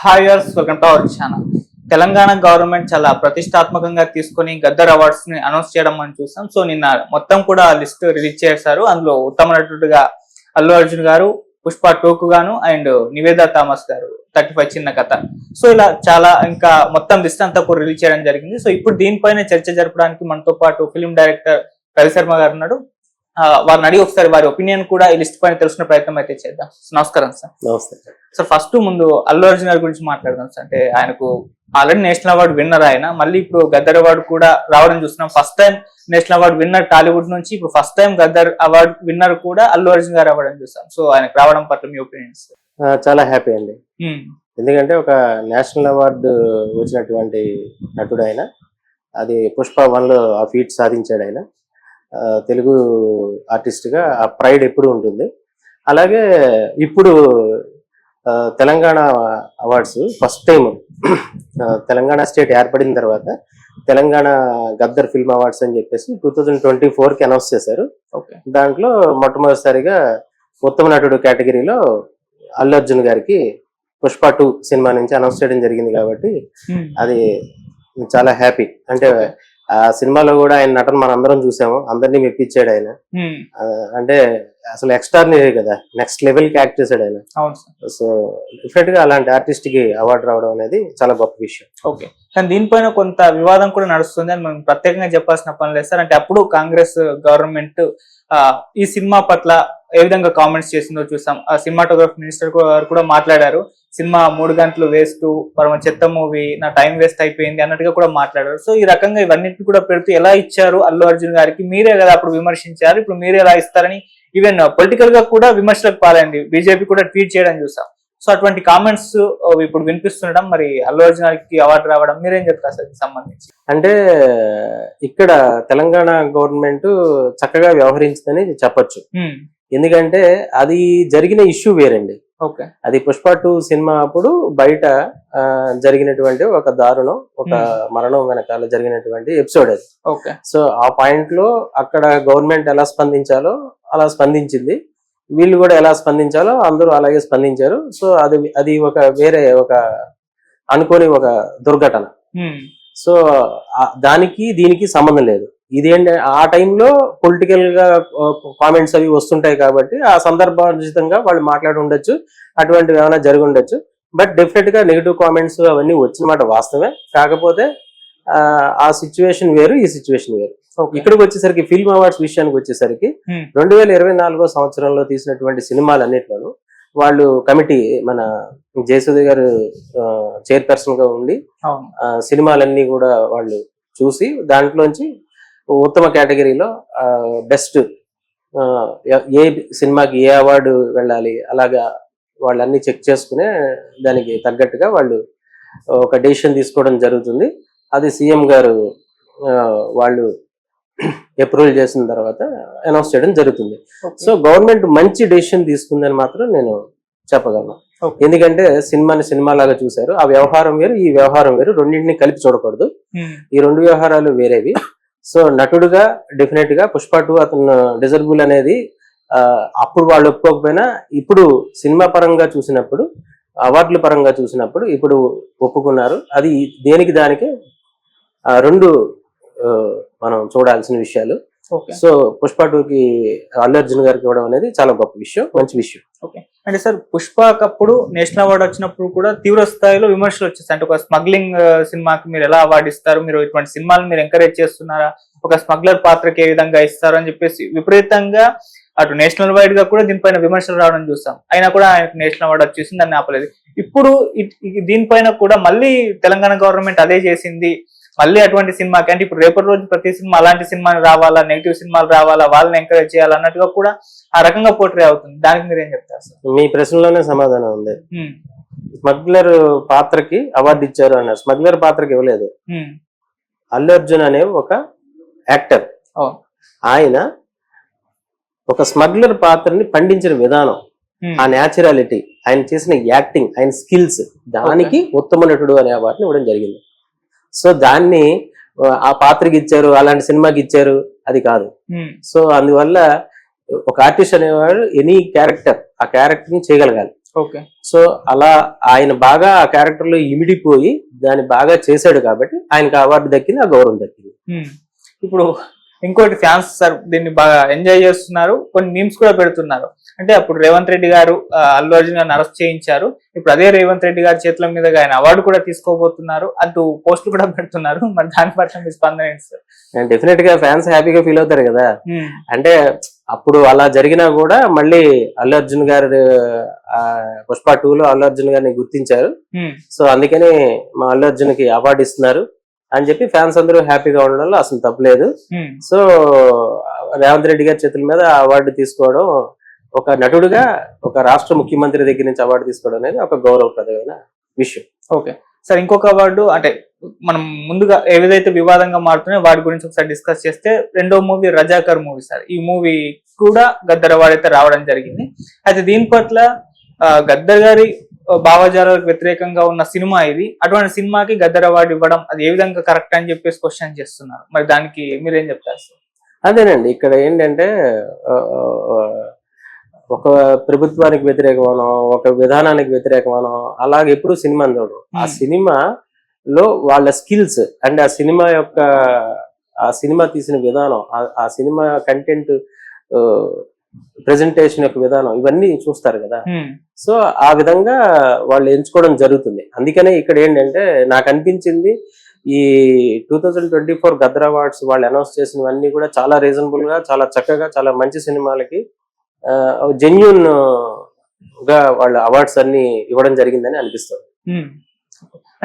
Hi yours welcome to our channel. Telangana government చాలా ప్రతిష్టాత్మకంగా తీసుకొని గద్దర్ అవార్డ్స్ ని అనౌన్స్ చేయడం మనం చూసాం. సో నిన్న మొత్తం కూడా లిస్ట్ రిలీజ్ చేశారు. అందులో ఉత్తమ నటుడుగా అల్లు అర్జున్ గారు, పుష్ప 2కు గాను అండ్ నివేదా థామస్ గారు 35 చిన్న కథ. సో ఇలా చాలా ఇంకా మొత్తం లిస్ట్ అంతా కూడా రిలీజ్ చేయడం జరిగింది. సో ఇప్పుడు దీనిపైన చర్చ జరపడానికి మనతో పాటు ఫిల్మ్ డైరెక్టర్ రవి శర్మ గారు ఉన్నాడు. వారిని అడిగి ఒకసారి వారి ఒపీనియన్ కూడా ఈ లిస్ట్ పైన తెలుసుకునే ప్రయత్నం అయితే చేద్దాం. నమస్కారం సార్. నమస్తే సార్. ఫస్ట్ ముందు అల్లు అర్జున్ గారి గురించి మాట్లాడదాం సార్. అంటే ఆయనకు ఆల్రెడీ నేషనల్ అవార్డు విన్నర్ ఆయన, మళ్ళీ ఇప్పుడు గద్దర్ అవార్డు కూడా రావడం చూస్తున్నాం. First time national award winner Tollywood నుంచి, ఇప్పుడు first time Gaddar award winner కూడా అల్లు అర్జున్ గారు అవ్వడం చూస్తాం. సో ఆయనకు రావడం పట్ల మీ ఒపీనియన్స్? చాలా హ్యాపీ అండి. ఎందుకంటే ఒక నేషనల్ అవార్డు వచ్చినటువంటి నటుడు ఆయన. అది పుష్ప 1లో ఆ ఫీట్ సాధించాడు ఆయన. తెలుగు ఆర్టిస్ట్ గా ఆ ప్రైడ్ ఎప్పుడు ఉంటుంది. అలాగే ఇప్పుడు Telangana awards first time Telangana state ఏర్పడిన తర్వాత తెలంగాణ గద్దర్ ఫిల్మ్ అవార్డ్స్ అని చెప్పేసి 2024కి అనౌన్స్ చేశారు. దాంట్లో మొట్టమొదటిసారిగా ఉత్తమ నటుడు కేటగిరీలో అల్లు అర్జున్ గారికి పుష్ప 2 సినిమా నుంచి అనౌన్స్ చేయడం జరిగింది. కాబట్టి అది చాలా హ్యాపీ. అంటే ఆ సినిమాలో కూడా ఆయన నటన మనం అందరం చూసాము, అందరినీ మెప్పించాడు ఆయన. అంటే అసలు ఎక్స్ట్రాడినరీ కదా, నెక్స్ట్ లెవెల్ కి యాక్ట్ చేశాడు ఆయన. సో డెఫినెట్ గా అలాంటి ఆర్టిస్ట్ కి అవార్డు రావడం అనేది చాలా గొప్ప విషయం. ఓకే, కానీ దీనిపైన కొంత వివాదం కూడా నడుస్తుంది అని మనం ప్రత్యేకంగా చెప్పాల్సిన పని లేదు సార్. అంటే అప్పుడు కాంగ్రెస్ గవర్నమెంట్ ఈ సినిమా పట్ల ఏ విధంగా కామెంట్స్ చేసిందో చూసాం. ఆ సినిమాటోగ్రఫీ మినిస్టర్ గారు కూడా మాట్లాడారు, సినిమా 3 గంటలు వేస్ట్, పరమ చెత్త మూవీ, నా టైం వేస్ట్ అయిపోయింది అన్నట్టుగా కూడా మాట్లాడారు. సో ఈ రకంగా ఇవన్నిటిని కూడా పెడుతూ ఎలా ఇచ్చారు అల్లు అర్జున్ గారికి, మీరే కదా అప్పుడు విమర్శించారు, ఇప్పుడు మీరే ఎలా ఇస్తారని ఈవెన్ పొలిటికల్ గా కూడా విమర్శలకు పాలైంది. బీజేపీ కూడా ట్వీట్ చేయడం చూసాం. సో అటువంటి కామెంట్స్ ఇప్పుడు వినిపిస్తుండడం, మరి అల్లు అర్జున్ గారికి అవార్డు రావడం మీరేం చెప్తారు సార్ సంబంధించి? అంటే ఇక్కడ తెలంగాణ గవర్నమెంట్ చక్కగా వ్యవహరించిందని చెప్పొచ్చు. ఎందుకంటే అది జరిగిన ఇష్యూ వేరండి. అది పుష్ప 2 సినిమా అప్పుడు బయట జరిగినటువంటి ఒక దారుణం, ఒక మరణం వెనకాల జరిగినటువంటి ఎపిసోడ్ అది. సో ఆ పాయింట్ లో అక్కడ గవర్నమెంట్ ఎలా స్పందించాలో అలా స్పందించింది, వీళ్ళు కూడా ఎలా స్పందించాలో అందరూ అలాగే స్పందించారు. సో అది ఒక వేరే ఒక అనుకోని ఒక దుర్ఘటన. సో దానికి దీనికి సంబంధం లేదు. ఇదేంటి, ఆ టైంలో పొలిటికల్ గా కామెంట్స్ అవి వస్తుంటాయి కాబట్టి ఆ సందర్భోచితంగా వాళ్ళు మాట్లాడి ఉండొచ్చు, అటువంటివి ఏమైనా జరిగి ఉండొచ్చు. బట్ డెఫినెట్ గా నెగిటివ్ కామెంట్స్ అవన్నీ వచ్చిన మాట వాస్తవమే. కాకపోతే ఆ సిచ్యువేషన్ వేరు, ఈ సిచ్యువేషన్ వేరు. ఇక్కడికి వచ్చేసరికి ఫిల్మ్ అవార్డ్స్ విషయానికి వచ్చేసరికి 2024 సంవత్సరంలో తీసినటువంటి సినిమాలన్నిట్లోనూ వాళ్ళు కమిటీ, మన జయసూర్య గారు చైర్పర్సన్ గా ఉండి సినిమాలన్నీ కూడా వాళ్ళు చూసి దాంట్లోంచి ఉత్తమ కేటగిరీలో బెస్ట్ ఏ సినిమాకి ఏ అవార్డు వెళ్ళాలి అలాగా వాళ్ళన్నీ చెక్ చేసుకునే దానికి తగ్గట్టుగా వాళ్ళు ఒక డెసిషన్ తీసుకోవడం జరుగుతుంది. అది సీఎం గారు వాళ్ళు అప్రూవల్ చేసిన తర్వాత అనౌన్స్ చేయడం జరుగుతుంది. సో గవర్నమెంట్ మంచి డెసిషన్ తీసుకుందని మాత్రం నేను చెప్పగలను. ఎందుకంటే సినిమాని సినిమా లాగా చూశారు. ఆ వ్యవహారం వేరు, ఈ వ్యవహారం వేరు, రెండింటిని కలిపి చూడకూడదు. ఈ రెండు వ్యవహారాలు వేరేవి. సో నటుడుగా డెఫినెట్ గా పుష్ప 2 అతను డిజర్బుల్ అనేది అప్పుడు వాళ్ళు ఒప్పుకోకపోయినా ఇప్పుడు సినిమా పరంగా చూసినప్పుడు, అవార్డుల పరంగా చూసినప్పుడు ఇప్పుడు ఒప్పుకున్నారు. అది దేనికి దానికి రెండు మనం చూడాల్సిన విషయాలు. సో పుష్ప 2కి అల్లు అర్జున్ గారికి ఇవ్వడం అనేది చాలా గొప్ప విషయం, మంచి విషయం. అంటే సార్ పుష్పకప్పుడు నేషనల్ అవార్డు వచ్చినప్పుడు కూడా తీవ్ర స్థాయిలో విమర్శలు వచ్చేస్తాయి. అంటే ఒక స్మగ్లింగ్ సినిమాకి మీరు ఎలా అవార్డు ఇస్తారు, మీరు ఇటువంటి సినిమాలు మీరు ఎంకరేజ్ చేస్తున్నారా, ఒక స్మగ్లర్ పాత్రకి ఏ విధంగా ఇస్తారు అని చెప్పేసి విపరీతంగా అటు నేషనల్ వైడ్ గా కూడా దీనిపైన విమర్శలు రావడం చూస్తాం. అయినా కూడా ఆయనకు నేషనల్ అవార్డు వచ్చేసింది, దాన్ని ఆపలేదు. ఇప్పుడు దీనిపైన కూడా మళ్ళీ తెలంగాణ గవర్నమెంట్ అదే చేసింది, మళ్ళీ అటువంటి సినిమాకి, అంటే ఇప్పుడు రేపటి రోజు ప్రతి సినిమా అలాంటి సినిమాలు రావాలా, నెగిటివ్ సినిమాలు రావాలా, వాళ్ళని ఎంకరేజ్ చేయాలి అన్నట్టుగా కూడా ఆ రకంగా పోట్రే అవుతుంది. దానికి మీరు ఏం చెప్తారు సార్? మీ ప్రశ్నలోనే సమాధానం ఉంది. స్మగ్లర్ పాత్రకి అవార్డు ఇచ్చారు అన్నారు, స్మగ్లర్ పాత్రకి ఇవ్వలేదు. అల్లు అర్జున్ అనే ఒక యాక్టర్, ఆయన ఒక స్మగ్లర్ పాత్రని పండించిన విధానం, ఆ న్యాచురాలిటీ, ఆయన చేసిన యాక్టింగ్, ఆయన స్కిల్స్, దానికి ఉత్తమ నటుడు అనే అవార్డుని ఇవ్వడం జరిగింది. సో దాన్ని ఆ పాత్రకి ఇచ్చారు, అలాంటి సినిమాకి ఇచ్చారు, అది కాదు. సో అందువల్ల ఒక ఆర్టిస్ట్ అనేవాడు ఎనీ క్యారెక్టర్, ఆ క్యారెక్టర్ ని చేయగలగాలి. ఓకే. సో అలా ఆయన బాగా ఆ క్యారెక్టర్ లో ఇమిడిపోయి దాన్ని బాగా చేశాడు కాబట్టి ఆయనకు అవార్డు దక్కింది, ఆ గౌరవం దక్కింది. ఇప్పుడు ఇంకోటి ఫ్యాన్స్ సార్ దీన్ని బాగా ఎంజాయ్ చేస్తున్నారు, కొన్ని మీమ్స్ కూడా పెడుతున్నారు. అంటే అప్పుడు రేవంత్ రెడ్డి గారు అల్లు అర్జున్ గారిని అరెస్ట్ చేయించారు, ఇప్పుడు అదే రేవంత్ రెడ్డి గారి చేతుల మీద ఆయన అవార్డు కూడా తీసుకోబోతున్నారు అంటూ పోస్టులు కూడా పెడుతున్నారు. మరి దాని పట్ల మీ స్పందన ఏంటి సార్? డెఫినెట్ గా ఫ్యాన్స్ హ్యాపీగా ఫీల్ అవుతారు కదా. అంటే అప్పుడు అలా జరిగినా కూడా మళ్ళీ అల్లు అర్జున్ గారు పుష్ప 2 లో అల్లు అర్జున్ గారిని గుర్తించారు. సో అందుకని మా అల్లు అర్జున్ కి అవార్డు ఇస్తున్నారు అని చెప్పి ఫ్యాన్స్ అందరూ హ్యాపీగా ఉండడంలో అసలు తప్పలేదు. సో రేవంత్ రెడ్డి గారి చేతుల మీద అవార్డు తీసుకోవడం, ఒక నటుడుగా ఒక రాష్ట్ర ముఖ్యమంత్రి దగ్గర నుంచి అవార్డు తీసుకోవడం అనేది ఒక గౌరవప్రదమైన విషయం. ఓకే సార్, ఇంకొక అవార్డు అంటే మనం ముందుగా ఏదైతే వివాదంగా మారుతున్నాయో వాటి గురించి ఒకసారి డిస్కస్ చేస్తే, రెండో మూవీ రజాకర్ మూవీ సార్. ఈ మూవీ కూడా గద్దర్ అవార్డు అయితే రావడం జరిగింది. అయితే దీని పట్ల గద్దర్ గారి భావజాలకు వ్యతిరేకంగా ఉన్న సినిమా ఇది, అటువంటి సినిమాకి గద్దర్ అవార్డు ఇవ్వడం అది ఏ విధంగా కరెక్ట్ అని చెప్పేసి క్వశ్చన్ చేస్తున్నారు. మరి దానికి మీరేం చెప్తారు సార్? అదేనండి, ఇక్కడ ఏంటంటే ఒక ప్రభుత్వానికి వ్యతిరేకమనో ఒక విధానానికి వ్యతిరేకమనో అలాగే ఎప్పుడు సినిమా చూడరు. ఆ సినిమాలో వాళ్ళ స్కిల్స్ అండ్ ఆ సినిమా తీసిన విధానం, ఆ సినిమా కంటెంట్ ప్రెజెంటేషన్ యొక్క విధానం, ఇవన్నీ చూస్తారు కదా. సో ఆ విధంగా వాళ్ళు ఎంచుకోవడం జరుగుతుంది. అందుకనే ఇక్కడ ఏంటంటే నాకు అనిపించింది, ఈ 2024 గద్దర్ అవార్డ్స్ వాళ్ళు అనౌన్స్ చేసినవన్నీ కూడా చాలా రీజనబుల్ గా, చాలా చక్కగా, చాలా మంచి సినిమాలకి జెన్యూన్ గా వాళ్ళ అవార్డ్స్ అన్ని ఇవ్వడం జరిగిందని అనిపిస్తుంది.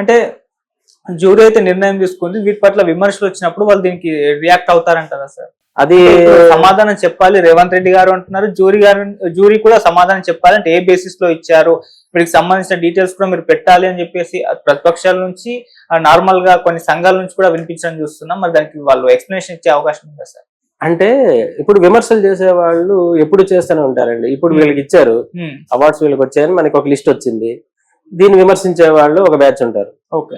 అంటే జ్యూరీ అయితే నిర్ణయం తీసుకుంది, వీటి పట్ల విమర్శలు వచ్చినప్పుడు వాళ్ళు దీనికి రియాక్ట్ అవుతారంటారా సార్? అది సమాధానం చెప్పాలి రేవంత్ రెడ్డి గారు అంటున్నారు, జ్యూరీ కూడా సమాధానం చెప్పాలి. అంటే ఏ బేసిస్ లో ఇచ్చారు, వీటికి సంబంధించిన డీటెయిల్స్ కూడా మీరు పెట్టాలి అని చెప్పేసి ప్రతిపక్షాల నుంచి, నార్మల్ గా కొన్ని సంఘాల నుంచి కూడా వినిపించడం చూస్తున్నాం. మరి దానికి వాళ్ళు ఎక్స్ప్లెనేషన్ ఇచ్చే అవకాశం ఉందా సార్? అంటే ఇప్పుడు విమర్శలు చేసే వాళ్ళు ఎప్పుడు చేస్తూనే ఉంటారండి. ఇప్పుడు వీళ్ళకి ఇచ్చారు అవార్డ్స్, వీళ్ళకి వచ్చాయని మనకి ఒక లిస్ట్ వచ్చింది, దీన్ని విమర్శించే వాళ్ళు ఒక బ్యాచ్ ఉంటారు. ఓకే.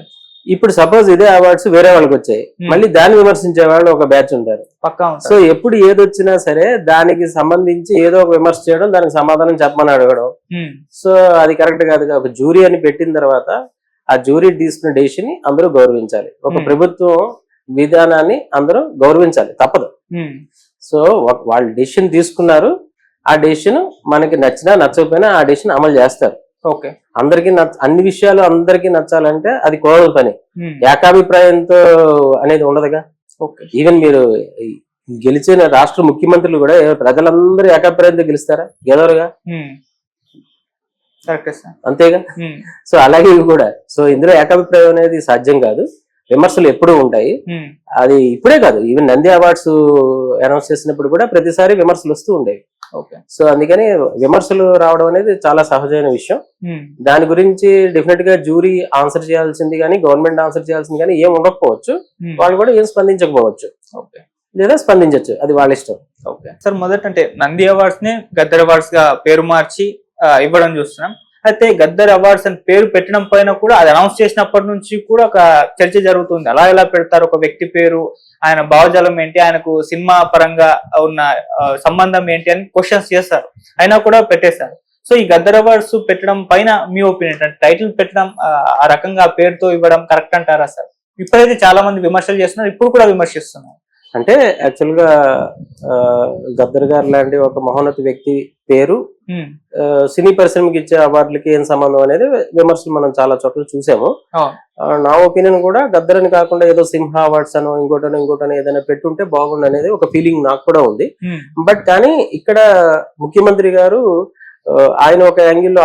ఇప్పుడు సపోజ్ ఇదే అవార్డ్స్ వేరే వాళ్ళకి వచ్చాయి, మళ్ళీ దాన్ని విమర్శించే వాళ్ళు ఒక బ్యాచ్ ఉంటారు. సో ఎప్పుడు ఏదొచ్చినా సరే దానికి సంబంధించి ఏదో ఒక విమర్శ చేయడం, దానికి సమాధానం చెప్పమని అడగడం, సో అది కరెక్ట్ కాదు. ఒక జ్యూరీ అని పెట్టిన తర్వాత ఆ జ్యూరీ తీసుకున్న డెసిషన్ ని అందరూ గౌరవించాలి. ఒక ప్రభుత్వం విధానాన్ని అందరూ గౌరవించాలి, తప్పదు. సో వాళ్ళు డెసిషన్ తీసుకున్నారు, ఆ డెసిషన్ మనకి నచ్చినా నచ్చకపోయినా ఆ డెసిషన్ అమలు చేస్తారు. ఓకే. అందరికి అన్ని విషయాలు అందరికి నచ్చాలంటే అది కోరల పని, ఏకాభిప్రాయంతో అనేది ఉండదుగా. ఈవెన్ మీరు గెలిచిన రాష్ట్ర ముఖ్యమంత్రులు కూడా ప్రజలందరూ ఏకాభిప్రాయంతో గెలుస్తారా? గెలవరుగా, అంతేగా. సో అలాగే ఇవి కూడా. సో ఇందులో ఏకాభిప్రాయం అనేది సాధ్యం కాదు, విమర్శలు ఎప్పుడూ ఉంటాయి. అది ఇప్పుడే కాదు, ఈవెన్ నంది అవార్డ్స్ అనౌన్స్ చేసినప్పుడు కూడా ప్రతిసారి విమర్శలు వస్తూ ఉండేవి. సో అందుకని విమర్శలు రావడం అనేది చాలా సహజమైన విషయం. దాని గురించి డెఫినెట్ గా జ్యూరీ ఆన్సర్ చేయాల్సింది కానీ, గవర్నమెంట్ ఆన్సర్ చేయాల్సింది కానీ ఏం ఉండకపోవచ్చు. వాళ్ళు కూడా ఏం స్పందించకపోవచ్చు, లేదా స్పందించవచ్చు, అది వాళ్ళ ఇష్టం. ఓకే సార్, మొదట అంటే నంది అవార్డ్స్ ని గద్దర్ అవార్డ్స్ గా పేరు మార్చి ఇవ్వడం చూస్తున్నాం. అయితే గద్దర్ అవార్డ్స్ అని పేరు పెట్టడం పైన కూడా అది అనౌన్స్ చేసినప్పటి నుంచి కూడా ఒక చర్చ జరుగుతుంది. అలా ఎలా పెడతారు, ఒక వ్యక్తి పేరు, ఆయన భావజాలం ఏంటి, ఆయనకు సినిమా పరంగా ఉన్న సంబంధం ఏంటి అని క్వశ్చన్స్ చేస్తారు, అయినా కూడా పెట్టేశారు. సో ఈ గద్దర్ అవార్డ్స్ పెట్టడం పైన మీ ఒపీనియన్ అంటే, టైటిల్ పెట్టడం ఆ రకంగా పేరుతో ఇవ్వడం కరెక్ట్ అంటారా సార్? ఇప్పుడైతే చాలా మంది విమర్శలు చేస్తున్నారు, ఇప్పుడు కూడా విమర్శిస్తున్నారు. అంటే యాక్చువల్ గా గద్దర్ గారు లాంటి ఒక మహోన్నత వ్యక్తి పేరు సినీ పరిశ్రమకి ఇచ్చే అవార్డులకి ఏం సంబంధం అనేది విమర్శలు మనం చాలా చోట్ల చూసాము. నా ఒపీనియన్ కూడా గద్దర్ అని కాకుండా ఏదో సింహ అవార్డ్స్ అనో ఇంకోటనో ఏదైనా పెట్టుంటే బాగుండు అనేది ఒక ఫీలింగ్ నాకు కూడా ఉంది. బట్ కానీ ఇక్కడ ముఖ్యమంత్రి గారు ఆయన ఒక యాంగిల్లో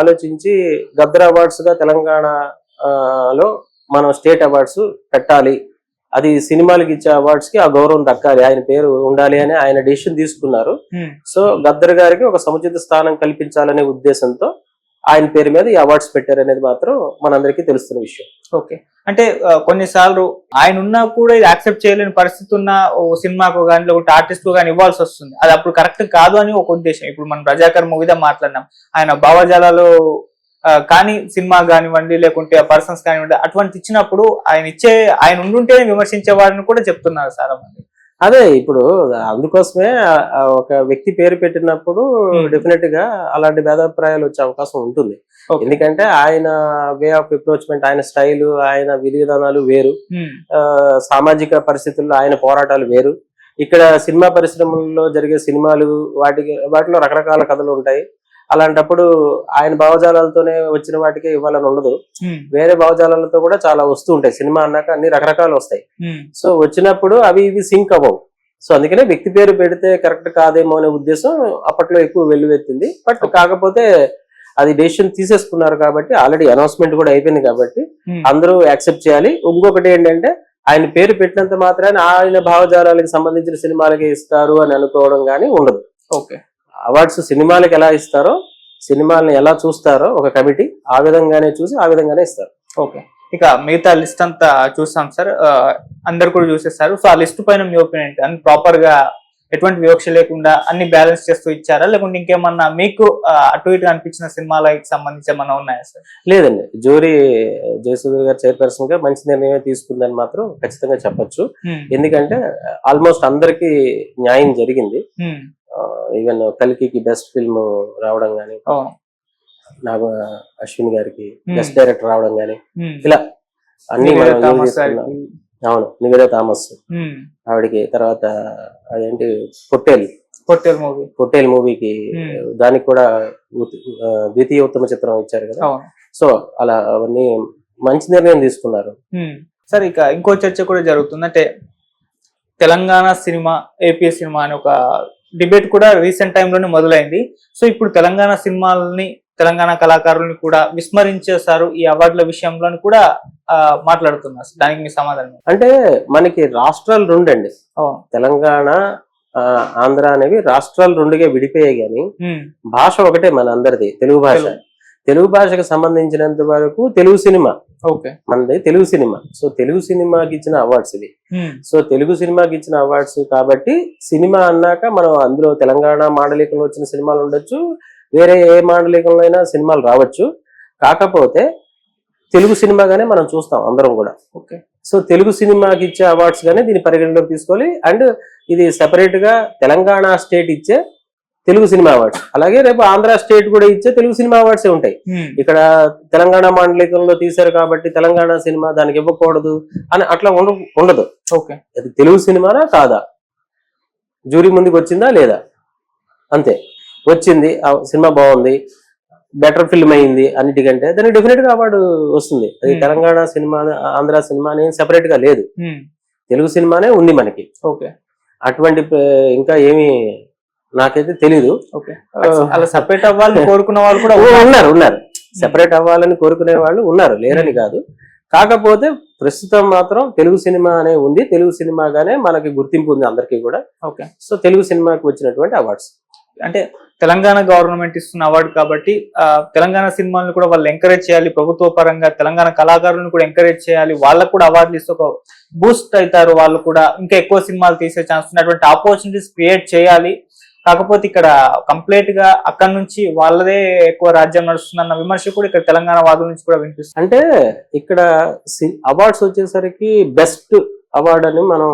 ఆలోచించి గద్దర్ అవార్డ్స్ గా తెలంగాణలో మనం స్టేట్ అవార్డ్స్ పెట్టాలి, అది సినిమాలకి ఇచ్చే అవార్డ్స్ కి ఆ గౌరవం దక్కాలి, ఆయన పేరు ఉండాలి అని ఆయన డెసిషన్ తీసుకున్నారు. సో గద్దర్ గారికి ఒక సముచిత స్థానం కల్పించాలనే ఉద్దేశంతో ఆయన పేరు మీద ఈ అవార్డ్స్ పెట్టారనేది మాత్రం మనందరికీ తెలుస్తున్న విషయం. ఓకే. అంటే కొన్నిసార్లు ఆయన ఉన్నా కూడా ఇది యాక్సెప్ట్ చేయలేని పరిస్థితి ఉన్న సినిమాకు కానీ లేకపోతే ఆర్టిస్ట్ కు కానీ ఇవ్వాల్సి వస్తుంది, అది అప్పుడు కరెక్ట్ కాదు అని ఒక ఉద్దేశం. ఇప్పుడు మనం రజాకర్ మూవీదా మాట్లాడినాం, ఆయన భావజాలాలు కానీ సినిమా కానివ్వండి లేకుంటే పర్సన్స్ కానివ్వండి అటువంటి ఇచ్చినప్పుడు ఆయన ఉండుంటేనే విమర్శించే వారిని కూడా చెప్తున్నారు చాలా మంది. అదే ఇప్పుడు అందుకోసమే ఒక వ్యక్తి పేరు పెట్టినప్పుడు డెఫినెట్ గా అలాంటి భేదాభిప్రాయాలు వచ్చే అవకాశం ఉంటుంది. ఎందుకంటే ఆయన వే ఆఫ్ అప్రోచ్మెంట్, ఆయన స్టైల్, ఆయన విధి విధానాలు వేరు, సామాజిక పరిస్థితుల్లో ఆయన పోరాటాలు వేరు. ఇక్కడ సినిమా పరిశ్రమల్లో జరిగే సినిమాలు వాటిలో రకరకాల కథలు ఉంటాయి. అలాంటప్పుడు ఆయన భావజాలాలతోనే వచ్చిన వాటికి ఇవ్వాలని ఉండదు, వేరే భావజాలాలతో కూడా చాలా వస్తూ ఉంటాయి. సినిమా అన్నాక అన్ని రకరకాలు వస్తాయి. సో వచ్చినప్పుడు అవి ఇవి సింక్ అవ్వవు. సో అందుకనే వ్యక్తి పేరు పెడితే కరెక్ట్ కాదేమో అనే ఉద్దేశం అప్పట్లో ఎక్కువ వెల్లువెత్తింది. బట్ కాకపోతే అది డెసిషన్ తీసేసుకున్నారు కాబట్టి, ఆల్రెడీ అనౌన్స్మెంట్ కూడా అయిపోయింది కాబట్టి అందరూ యాక్సెప్ట్ చేయాలి. ఇంకొకటి ఏంటంటే ఆయన పేరు పెట్టినంత మాత్రాన్ని ఆయన భావజాలాలకు సంబంధించిన సినిమాలకి ఇస్తారు అని అనుకోవడం కానీ ఉండదు. ఓకే, అవార్డ్స్ సినిమాలకు ఎలా ఇస్తారో, సినిమాలను ఎలా చూస్తారో ఒక కమిటీ ఆ విధంగానే చూసి ఆ విధంగానే ఇస్తారు. ఓకే, ఇక మిగతా లిస్ట్ అంతా చూసాం సార్, అందరు కూడా చూసేస్తారు. సో ఆ లిస్ట్ పైన మీ ఒపీనియన్ ఏంటి? అని ప్రాపర్ గా ఎటువంటి వివక్ష లేకుండా అన్ని బ్యాలెన్స్ చేస్తూ ఇచ్చారా, లేకుంటే ఇంకేమన్నా మీకు అటు ఇటు అనిపించిన సినిమాలకు సంబంధించి ఏమన్నా ఉన్నాయా సార్? లేదండి, జ్యూరీ జయసూర్య గారు చైర్పర్సన్ గా మంచి నిర్ణయం తీసుకుందని మాత్రం ఖచ్చితంగా చెప్పొచ్చు. ఎందుకంటే ఆల్మోస్ట్ అందరికి న్యాయం జరిగింది. ఈవెన్ కల్కి బెస్ట్ ఫిల్మ్ రావడం గానీ, నాకు అశ్విన్ గారికి బెస్ట్ డైరెక్టర్ రావడం గానీ, ఇలా అన్ని అవును, నివేదా థామస్ ఆవిడకి, తర్వాత అదేంటి పొట్టేల్ మూవీకి దానికి కూడా ద్వితీయ ఉత్తమ చిత్రం ఇచ్చారు కదా. సో అలా అవన్నీ మంచి నిర్ణయం తీసుకున్నారు. సార్ ఇక ఇంకో చర్చ కూడా జరుగుతుంది, అంటే తెలంగాణ సినిమా ఏపీ సినిమా అని ఒక డిబేట్ కూడా రీసెంట్ టైంలోనే మొదలైంది. సో ఇప్పుడు తెలంగాణ సినిమాలని, తెలంగాణ కళాకారుల్ని కూడా విస్మరించేశారు ఈ అవార్డుల విషయంలో కూడా మాట్లాడుతున్నారు. దానికి మీ సమాధానం? అంటే మనకి రాష్ట్రాలు రెండండి, తెలంగాణ ఆంధ్ర అనేవి రాష్ట్రాలు రెండుగా విడిపోయాయి, కానీ భాష ఒకటే మన అందరిది, తెలుగు భాష. తెలుగు భాషకు సంబంధించినంత వరకు తెలుగు సినిమా మనది తెలుగు సినిమా. సో తెలుగు సినిమాకి ఇచ్చిన అవార్డ్స్ ఇవి. సో తెలుగు సినిమాకి ఇచ్చిన అవార్డ్స్ కాబట్టి సినిమా అన్నాక మనం అందులో తెలంగాణ మాండలికంలో వచ్చిన సినిమాలు ఉండొచ్చు, వేరే ఏ మాండలికంలో అయినా సినిమాలు రావచ్చు. కాకపోతే తెలుగు సినిమాగానే మనం చూస్తాం అందరం కూడా. సో తెలుగు సినిమాకి ఇచ్చే అవార్డ్స్ గానే దీన్ని పరిగణలోకి తీసుకోవాలి. అండ్ ఇది సెపరేట్ గా తెలంగాణ స్టేట్ ఇచ్చే తెలుగు సినిమా అవార్డ్స్, అలాగే రేపు ఆంధ్ర స్టేట్ కూడా ఇచ్చే తెలుగు సినిమా అవార్డ్స్ ఉంటాయి. ఇక్కడ తెలంగాణ మాండలికంలో తీశారు కాబట్టి తెలంగాణ సినిమా దానికి ఇవ్వకూడదు అని అట్లా ఉండదు. అది తెలుగు సినిమానా కాదా, జ్యూరీ ముందుకు వచ్చిందా లేదా, అంతే. వచ్చింది, సినిమా బాగుంది, బెటర్ ఫిల్మ్ అయింది అన్నిటికంటే, దానికి డెఫినెట్ గా అవార్డు వస్తుంది. అది తెలంగాణ సినిమా ఆంధ్ర సినిమా అనేది సెపరేట్ గా లేదు, తెలుగు సినిమానే ఉంది మనకి. అటువంటి ఇంకా ఏమి నాకైతే తెలీదు. అలా సెపరేట్ అవ్వాలని కోరుకున్న వాళ్ళు కూడా ఉన్నారు, సెపరేట్ అవ్వాలని కోరుకునే వాళ్ళు ఉన్నారు, లేరని కాదు. కాకపోతే ప్రస్తుతం మాత్రం తెలుగు సినిమా అనే ఉంది, తెలుగు సినిమాగానే మనకి గుర్తింపు ఉంది అందరికీ కూడా. సో తెలుగు సినిమాకి వచ్చినటువంటి అవార్డ్స్, అంటే తెలంగాణ గవర్నమెంట్ ఇస్తున్న అవార్డు కాబట్టి తెలంగాణ సినిమాలను కూడా వాళ్ళు ఎంకరేజ్ చేయాలి, ప్రభుత్వ పరంగా తెలంగాణ కళాకారులను కూడా ఎంకరేజ్ చేయాలి, వాళ్ళకు కూడా అవార్డులు ఇస్తే ఒక బూస్ట్ అవుతారు, వాళ్ళు కూడా ఇంకా ఎక్కువ సినిమాలు తీసే ఛాన్స్ ఉన్నటువంటి ఆపర్చునిటీస్ క్రియేట్ చేయాలి. కాకపోతే ఇక్కడ కంప్లీట్ గా అక్కడ నుంచి వాళ్ళదే ఎక్కువ రాజ్యం నడుస్తుందన్న విమర్శ కూడా ఇక్కడ తెలంగాణ వాదుల నుంచి కూడా వినిపిస్తుంది. అంటే ఇక్కడ అవార్డ్స్ వచ్చేసరికి బెస్ట్ అవార్డు అని మనం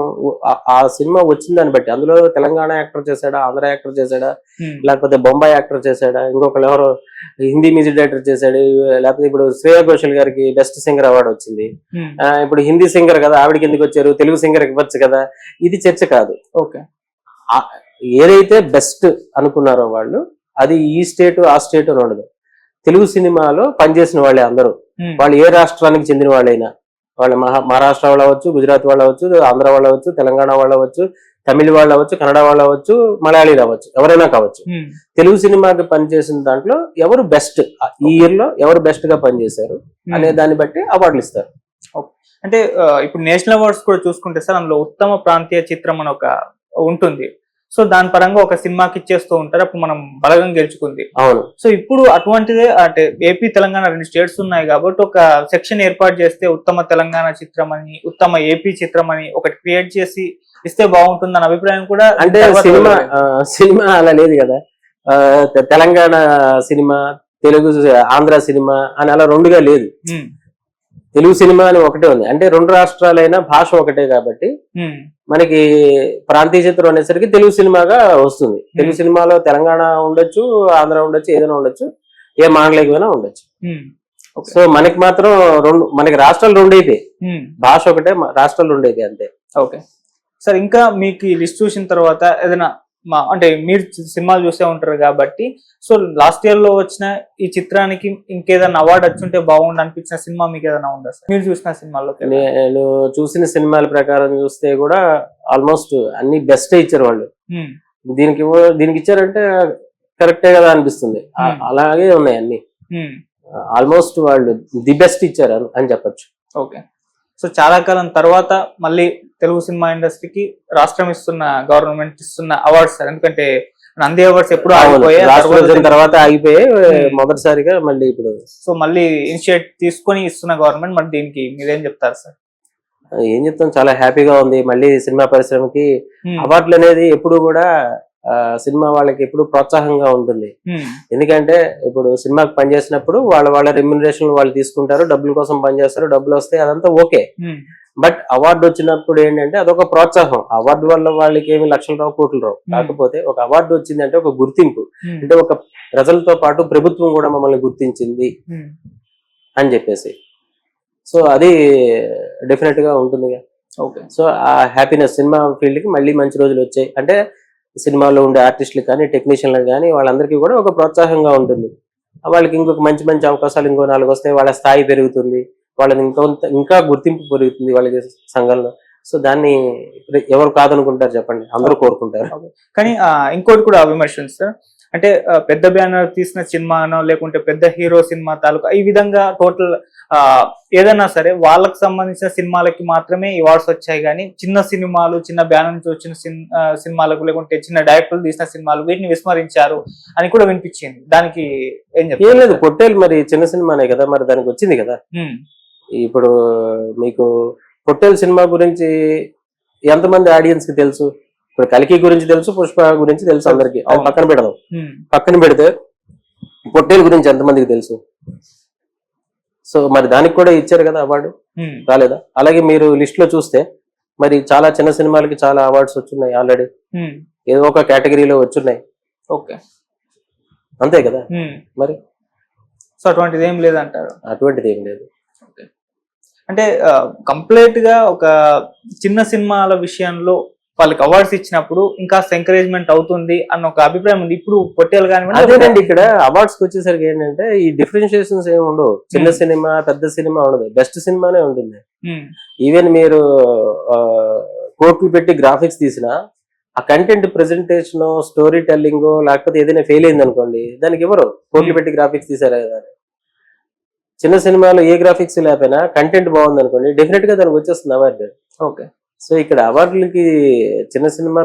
ఆ సినిమా వచ్చిన దాన్ని బట్టి, అందులో తెలంగాణ యాక్టర్ చేశాడా, ఆంధ్ర యాక్టర్ చేశాడా, లేకపోతే బొంబాయి యాక్టర్ చేశాడా, ఇంకొకరు ఎవరో హిందీ మ్యూజిక్ డైరెక్టర్ చేశాడు, లేకపోతే ఇప్పుడు శ్రేయా ఘోషల్ గారికి బెస్ట్ సింగర్ అవార్డు వచ్చింది. ఇప్పుడు హిందీ సింగర్ కదా, ఆవిడకి ఎందుకు వచ్చారు, తెలుగు సింగర్ ఇవ్వచ్చు కదా, ఇది చర్చ కాదు. ఏదైతే బెస్ట్ అనుకున్నారో వాళ్ళు, అది ఈ స్టేట్ ఆ స్టేట్ అని ఉండదు. తెలుగు సినిమాలో పనిచేసిన వాళ్ళే అందరూ, వాళ్ళు ఏ రాష్ట్రానికి చెందిన వాళ్ళైనా, వాళ్ళ మహారాష్ట్ర వాళ్ళు అవ్వచ్చు, గుజరాత్ వాళ్ళు అవ్వచ్చు, ఆంధ్ర వాళ్ళు అవ్వచ్చు, తెలంగాణ వాళ్ళు అవ్వచ్చు, తమిళ వాళ్ళు అవ్వచ్చు, కన్నడ వాళ్ళు అవ్వచ్చు, మలయాళీలు అవ్వచ్చు, ఎవరైనా కావచ్చు. తెలుగు సినిమాకి పనిచేసిన దాంట్లో ఎవరు బెస్ట్, ఈ ఇయర్ లో ఎవరు బెస్ట్ గా పనిచేశారు అనే దాన్ని బట్టి అవార్డులు ఇస్తారు. అంటే ఇప్పుడు నేషనల్ అవార్డ్స్ కూడా చూసుకుంటే సార్, అందులో ఉత్తమ ప్రాంతీయ చిత్రం అని ఒక ఉంటుంది. సో దాని పరంగా ఒక సినిమాకి ఇచ్చేస్తూ ఉంటారు, అప్పుడు మనం బలగం గెలుచుకుంది. అవును. సో ఇప్పుడు అటువంటిదే, అంటే ఏపీ తెలంగాణ రెండు స్టేట్స్ ఉన్నాయి కాబట్టి ఒక సెక్షన్ ఏర్పాటు చేస్తే ఉత్తమ తెలంగాణ చిత్రం అని, ఉత్తమ ఏపీ చిత్రం అని ఒకటి క్రియేట్ చేసి ఇస్తే బాగుంటుంది అన్న అభిప్రాయం కూడా. అంటే సినిమా అలా లేదు కదా, తెలంగాణ సినిమా, తెలుగు ఆంధ్ర సినిమా అని అలా రెండుగా లేదు. తెలుగు సినిమా అని ఒకటే ఉంది. అంటే రెండు రాష్ట్రాలైనా భాష ఒకటే కాబట్టి మనకి ప్రాంతీయ చిత్రం అనేసరికి తెలుగు సినిమాగా వస్తుంది. తెలుగు సినిమాలో తెలంగాణ ఉండొచ్చు, ఆంధ్ర ఉండొచ్చు, ఏదైనా ఉండొచ్చు, ఏ మాండలికమైనా ఉండొచ్చు. సో మనకి మాత్రం మనకి రాష్ట్రాలు రెండు అయిపోయాయి, భాష ఒకటే, రాష్ట్రాలు రెండు అయిపోయాయి అంతే. ఓకే సార్, ఇంకా మీకు ఈ లిస్ట్ చూసిన తర్వాత ఏదైనా అంటే మీరు సినిమాలు చూసే ఉంటారు కాబట్టి, సో లాస్ట్ ఇయర్ లో వచ్చిన ఈ చిత్రానికి ఇంకేదైనా అవార్డు వచ్చుంటే బాగుండు అనిపించిన సినిమా మీకు ఏదైనా ఉందా సార్ మీరు చూసిన సినిమాల్లో? నేను చూసిన సినిమాల ప్రకారం చూస్తే కూడా ఆల్మోస్ట్ అన్ని బెస్ట్ ఇచ్చారు వాళ్ళు. దీనికి ఇచ్చారంటే కరెక్టే కదా అనిపిస్తుంది. అలాగే ఉన్నాయి అన్ని, ఆల్మోస్ట్ వాళ్ళు ది బెస్ట్ ఇచ్చారు అని చెప్పొచ్చు. ఓకే, సో చాలా కాలం తర్వాత మళ్ళీ తెలుగు సినిమా ఇండస్ట్రీకి రాష్ట్రం ఇస్తున్న, గవర్నమెంట్ ఇస్తున్న అవార్డ్స్ సార్. ఎందుకంటే నంది అవార్డ్స్ ఎప్పుడు తర్వాత ఆగిపోయి మొదటిసారిగా మళ్ళీ ఇప్పుడు సో మళ్ళీ ఇనిషియేట్ తీసుకొని ఇస్తున్న గవర్నమెంట్, మరి దీనికి మీరేం చెప్తారు సార్? ఏం చెప్తాం, చాలా హ్యాపీగా ఉంది. మళ్ళీ సినిమా పరిశ్రమకి అవార్డులు అనేది ఎప్పుడు కూడా సినిమా వాళ్ళకి ఎప్పుడు ప్రోత్సాహంగా ఉంటుంది. ఎందుకంటే ఇప్పుడు సినిమాకి పనిచేసినప్పుడు వాళ్ళ రెమ్యునరేషన్ వాళ్ళు తీసుకుంటారు, డబ్బుల కోసం పనిచేస్తారు, డబ్బులు వస్తాయి, అదంతా ఓకే. బట్ అవార్డు వచ్చినప్పుడు ఏంటంటే అదొక ప్రోత్సాహం. అవార్డు వల్ల వాళ్ళకి ఏమి లక్షలు రావు, కోట్లు రావు. కాకపోతే ఒక అవార్డు వచ్చింది అంటే ఒక గుర్తింపు, అంటే ఒక ప్రజలతో పాటు ప్రభుత్వం కూడా మమ్మల్ని గుర్తించింది అని చెప్పేసి, సో అది డెఫినెట్ గా ఉంటుంది. ఓకే, సో ఆ హ్యాపీనెస్ సినిమా ఫీల్డ్ కి మళ్ళీ మంచి రోజులు వచ్చాయి అంటే సినిమాలో ఉండే ఆర్టిస్టులకు కానీ, టెక్నీషియన్లకు కానీ, వాళ్ళందరికీ కూడా ఒక ప్రోత్సాహంగా ఉంటుంది. వాళ్ళకి ఇంకొక మంచి మంచి అవకాశాలు ఇంకో 4 వస్తాయి, వాళ్ళ స్థాయి పెరుగుతుంది, వాళ్ళని ఇంకా గుర్తింపు పెరుగుతుంది వాళ్ళకి సంఘంలో. సో దాన్ని ఎవరు కాదనుకుంటారు చెప్పండి, అందరూ కోరుకుంటారు. కానీ ఇంకోటి కూడా విమర్శించారు సార్, అంటే పెద్ద బ్యానర్ తీసిన సినిమానో లేకుంటే పెద్ద హీరో సినిమా తాలూకా ఈ విధంగా టోటల్ ఏదైనా సరే వాళ్ళకి సంబంధించిన సినిమాలకి మాత్రమే అవార్డ్స్ వచ్చాయి, కానీ చిన్న సినిమాలు, చిన్న బ్యానర్ నుంచి వచ్చిన సినిమాలకు లేకుంటే చిన్న డైరెక్టర్లు తీసిన సినిమాలు వీటిని విస్మరించారు అని కూడా వినిపించింది. దానికి ఏం చెప్తారు? ఏం లేదు, పొట్టేలు మరి చిన్న సినిమానే కదా, మరి దానికి వచ్చింది కదా. ఇప్పుడు మీకు పొట్టేలు సినిమా గురించి ఎంతమంది ఆడియన్స్ కి తెలుసు? ఇప్పుడు కల్కి గురించి తెలుసు, పుష్ప గురించి తెలుసు అందరికి, అది పక్కన పెడదాం. పక్కన పెడితే పొట్టేలు గురించి ఎంతమందికి తెలుసు? సో మరి దానికి కూడా ఇచ్చారు కదా అవార్డు, రాలేదా? అలాగే మీరు లిస్ట్ లో చూస్తే మరి చాలా చిన్న సినిమాలకి చాలా అవార్డ్స్ వచ్చున్నాయి ఆల్రెడీ, ఏదో ఒక కేటగిరీలో వచ్చున్నాయి. ఓకే, అంతే కదా మరి. సో అటువంటిది ఏం లేదంటారు? అటువంటిది ఏం లేదు. అంటే కంప్లీట్ గా ఒక చిన్న సినిమాల విషయంలో వాళ్ళకి అవార్డ్స్ ఇచ్చినప్పుడు ఇంకా ఎంకరేజ్మెంట్ అవుతుంది అన్న ఒక అభిప్రాయం ఉంది. ఇప్పుడు పొట్టేలు కానివ్వండి, అదేనండి, ఇక్కడ అవార్డ్స్ వచ్చేసరికి ఏంటంటే ఈ డిఫరెన్షియేషన్స్ ఏమి ఉండవు. చిన్న సినిమా పెద్ద సినిమా ఉండదు, బెస్ట్ సినిమానే ఉంటుంది. ఈవెన్ మీరు కోట్లు పెట్టి గ్రాఫిక్స్ తీసినా ఆ కంటెంట్ ప్రెజెంటేషన్, స్టోరీ టెల్లింగ్ లేకపోతే ఏదైనా ఫెయిల్ అయింది అనుకోండి, దానికి ఎవరు కోట్లు పెట్టి గ్రాఫిక్స్ తీసారా కదా. చిన్న సినిమాలో ఏ గ్రాఫిక్స్ లేకపోయినా కంటెంట్ బాగుంది అనుకోండి, డెఫినెట్ గా దానికి వచ్చేస్తుంది అవార్డు. ఓకే, సో ఇక్కడ అవార్డులకి చిన్న సినిమా